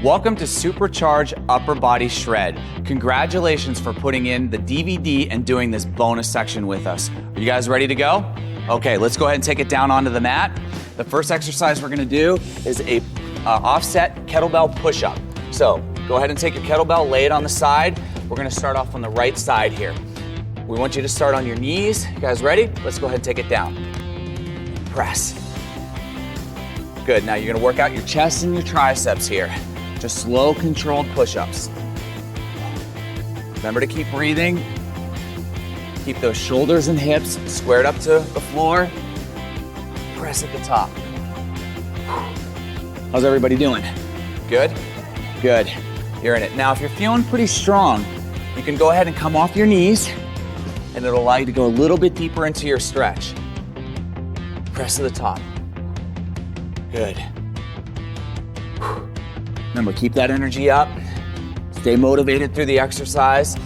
Welcome to Supercharge Upper Body Shred. Congratulations for putting in the DVD and doing this bonus section with us. Are you guys ready to go? Okay, let's go ahead and take it down onto the mat. The first exercise we're gonna do is a offset kettlebell push-up. So go ahead and take your kettlebell, lay it on the side. We're gonna start off on the right side here. We want you to start on your knees. You guys ready? Let's go ahead and take it down. Press. Good, now you're gonna work out your chest and your triceps here. Just slow, controlled push-ups. Remember to keep breathing. Keep those shoulders and hips squared up to the floor. Press at the top. How's everybody doing? Good? Good. You're in it. Now, if you're feeling pretty strong, you can go ahead and come off your knees, and it'll allow you to go a little bit deeper into your stretch. Press to the top. Good. Remember, keep that energy up. Stay motivated through the exercise.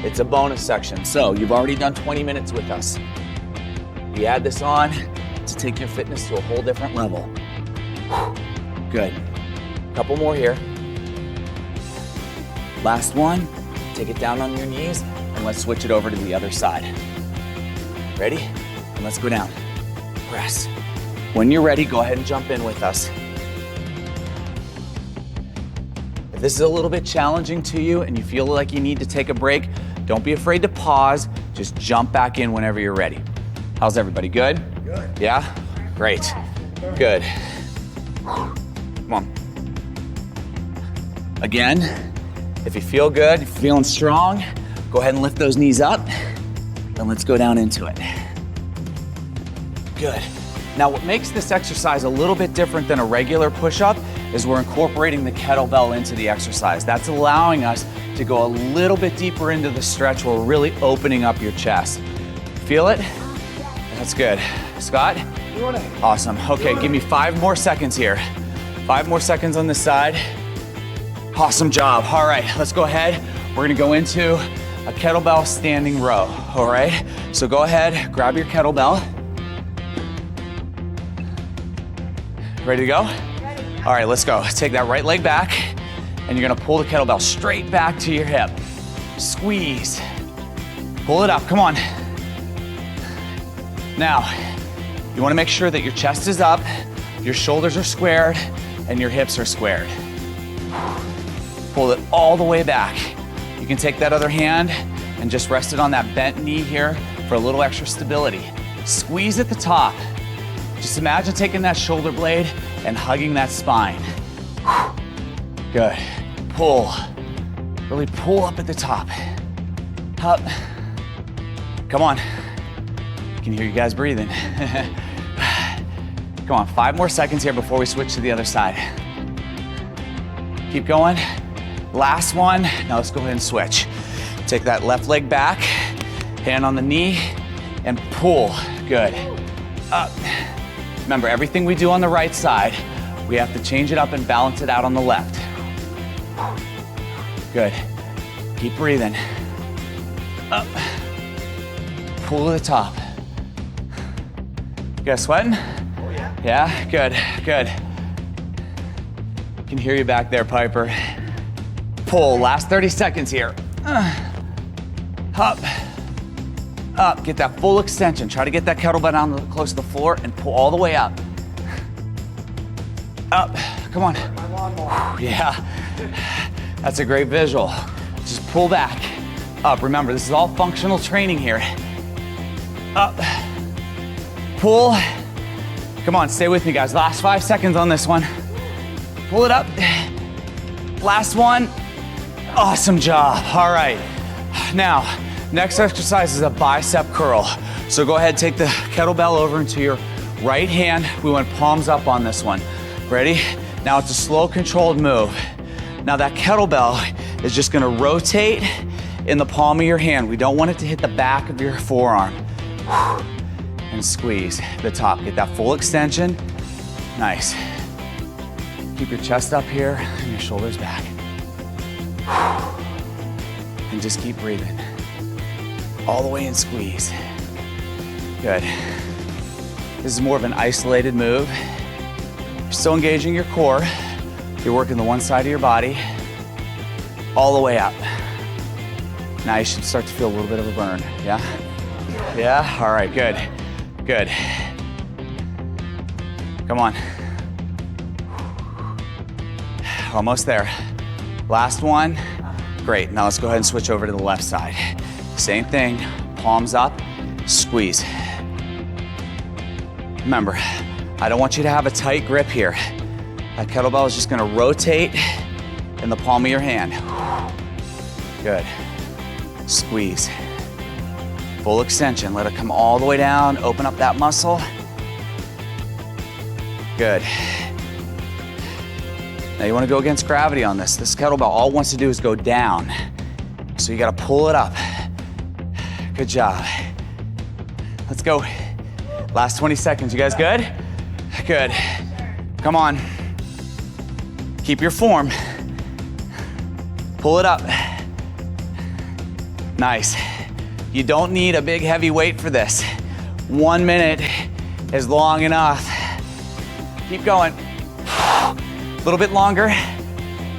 It's a bonus section. So you've already done 20 minutes with us. We add this on to take your fitness to a whole different level. Good. Couple more here. Last one. Take it down on your knees and let's switch it over to the other side. Ready? And let's go down. Press. When you're ready, go ahead and jump in with us. If this is a little bit challenging to you and you feel like you need to take a break, don't be afraid to pause. Just jump back in whenever you're ready. How's everybody? Good? Good. Yeah? Great. Good. Come on. Again, if you feel good, if you're feeling strong, go ahead and lift those knees up and let's go down into it. Good. Now, what makes this exercise a little bit different than a regular push-up is we're incorporating the kettlebell into the exercise. That's allowing us to go a little bit deeper into the stretch where we're really opening up your chest. Feel it? That's good. Scott? Awesome. Okay, give me 5 more seconds here. 5 more seconds on this side. Awesome job. All right, let's go ahead. We're gonna go into a kettlebell standing row, all right? So go ahead, grab your kettlebell. Ready to go? Ready. All right, let's go. Take that right leg back, and you're gonna pull the kettlebell straight back to your hip. Squeeze. Pull it up, come on. Now, you wanna make sure that your chest is up, your shoulders are squared, and your hips are squared. Pull it all the way back. You can take that other hand and just rest it on that bent knee here for a little extra stability. Squeeze at the top. Just imagine taking that shoulder blade and hugging that spine. Good. Pull. Really pull up at the top. Up. Come on. I can hear you guys breathing. Come on, 5 more seconds here before we switch to the other side. Keep going. Last one. Now let's go ahead and switch. Take that left leg back, hand on the knee, and pull. Good. Up. Remember, everything we do on the right side, we have to change it up and balance it out on the left. Good. Keep breathing. Up. Pull to the top. You guys sweating? Oh, yeah. Yeah? Good, good. Can hear you back there, Piper. Pull, last 30 seconds here. Up. Up, get that full extension. Try to get that kettlebell down close to the floor and pull all the way up. Up, come on. Yeah, that's a great visual. Just pull back, up. Remember, this is all functional training here. Up, pull. Come on, stay with me, guys. Last 5 seconds on this one. Pull it up. Last one. Awesome job, all right. Now, next exercise is a bicep curl. So go ahead, take the kettlebell over into your right hand. We want palms up on this one. Ready? Now it's a slow, controlled move. Now that kettlebell is just gonna rotate in the palm of your hand. We don't want it to hit the back of your forearm. And squeeze the top. Get that full extension. Nice. Keep your chest up here and your shoulders back. And just keep breathing. All the way and squeeze. Good. This is more of an isolated move. You're still engaging your core, You're working the one side of your body all the way up. Now you should start to feel a little bit of a burn, yeah? Yeah, all right, good, good. Come on. Almost there. Last one. Great, now let's go ahead and switch over to the left side. Same thing, palms up, squeeze. Remember, I don't want you to have a tight grip here. That kettlebell is just gonna rotate in the palm of your hand. Good. Squeeze. Full extension, let it come all the way down, open up that muscle. Good. Now you wanna go against gravity on this. This kettlebell, all it wants to do is go down. So you gotta pull it up. Good job. Let's go. Last 20 seconds, you guys good? Good. Come on. Keep your form. Pull it up. Nice. You don't need a big heavy weight for this. 1 minute is long enough. Keep going. A little bit longer.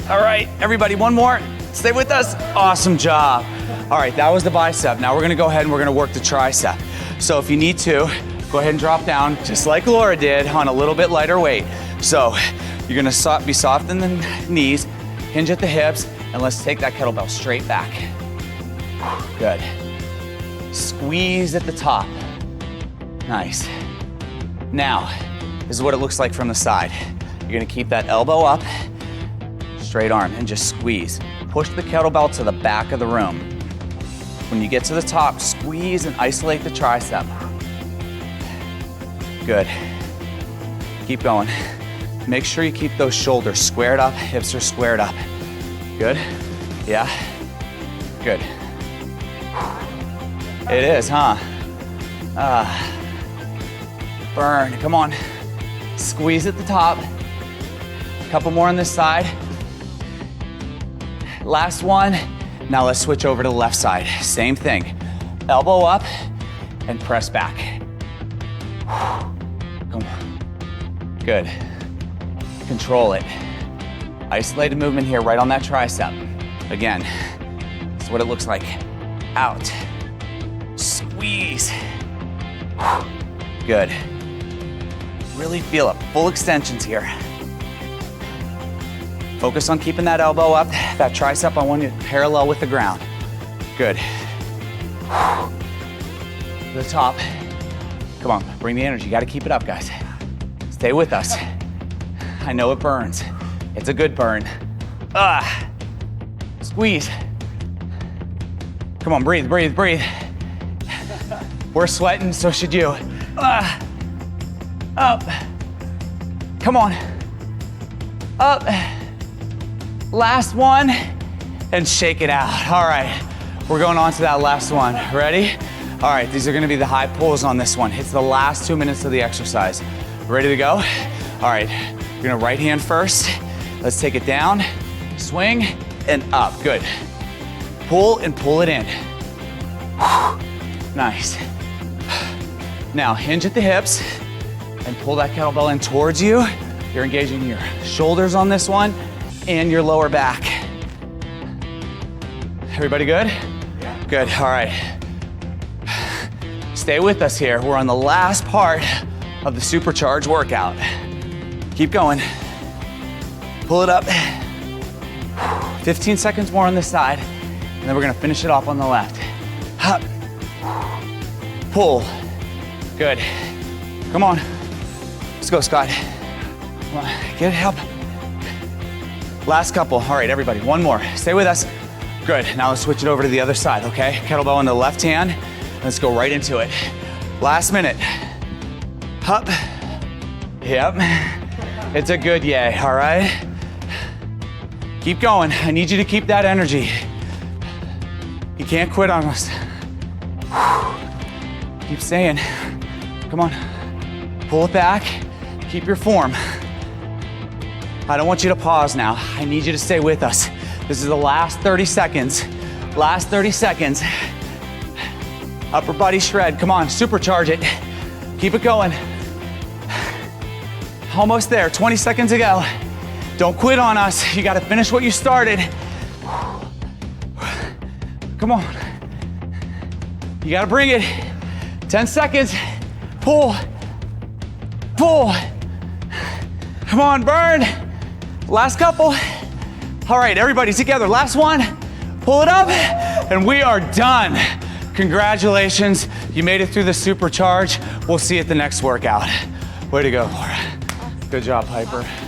All right, everybody, one more. Stay with us. Awesome job. All right, that was the bicep. Now we're gonna go ahead and we're gonna work the tricep. So if you need to, go ahead and drop down, just like Laura did, on a little bit lighter weight. So you're gonna be soft in the knees, hinge at the hips, and let's take that kettlebell straight back. Good. Squeeze at the top. Nice. Now, this is what it looks like from the side. You're gonna keep that elbow up, straight arm, and just squeeze. Push the kettlebell to the back of the room. When you get to the top, squeeze and isolate the tricep. Good. Keep going. Make sure you keep those shoulders squared up, hips are squared up. Good? Yeah? Good. It is, huh? Burn, come on. Squeeze at the top. Couple more on this side. Last one. Now let's switch over to the left side. Same thing. Elbow up and press back. Come on. Good. Control it. Isolated movement here, right on that tricep. Again, that's what it looks like. Out. Squeeze. Good. Really feel it. Full extensions here. Focus on keeping that elbow up. That tricep, I want you parallel with the ground. Good. To the top. Come on, bring the energy. You gotta keep it up, guys. Stay with us. I know it burns. It's a good burn. Squeeze. Come on, breathe, breathe, breathe. We're sweating, so should you. Up. Come on. Up. Last one, and shake it out. All right, we're going on to that last one. Ready? All right, these are gonna be the high pulls on this one. It's the last 2 minutes of the exercise. Ready to go? All right, you're gonna right hand first. Let's take it down, swing, and up. Good. Pull and pull it in. Nice. Now, hinge at the hips and pull that kettlebell in towards you. You're engaging your shoulders on this one and your lower back. Everybody good? Yeah. Good, all right. Stay with us here. We're on the last part of the supercharged workout. Keep going. Pull it up. 15 seconds more on this side, and then we're gonna finish it off on the left. Up. Pull. Good. Come on. Let's go, Scott. Come on, get help. Last couple. All right, everybody, one more. Stay with us. Good. Now let's switch it over to the other side, okay? Kettlebell in the left hand. Let's go right into it. Last minute. Up. Yep. It's a good yay, all right? Keep going. I need you to keep that energy. You can't quit on us. Keep staying. Come on. Pull it back. Keep your form. I don't want you to pause now. I need you to stay with us. This is the last 30 seconds. Last 30 seconds. Upper body shred. Come on, supercharge it. Keep it going. Almost there, 20 seconds to go. Don't quit on us. You gotta finish what you started. Come on. You gotta bring it. 10 seconds. Pull. Pull. Come on, burn. Last couple. All right, everybody together. Last one. Pull it up, and we are done. Congratulations. You made it through the supercharge. We'll see you at the next workout. Way to go, Laura. Good job, Piper.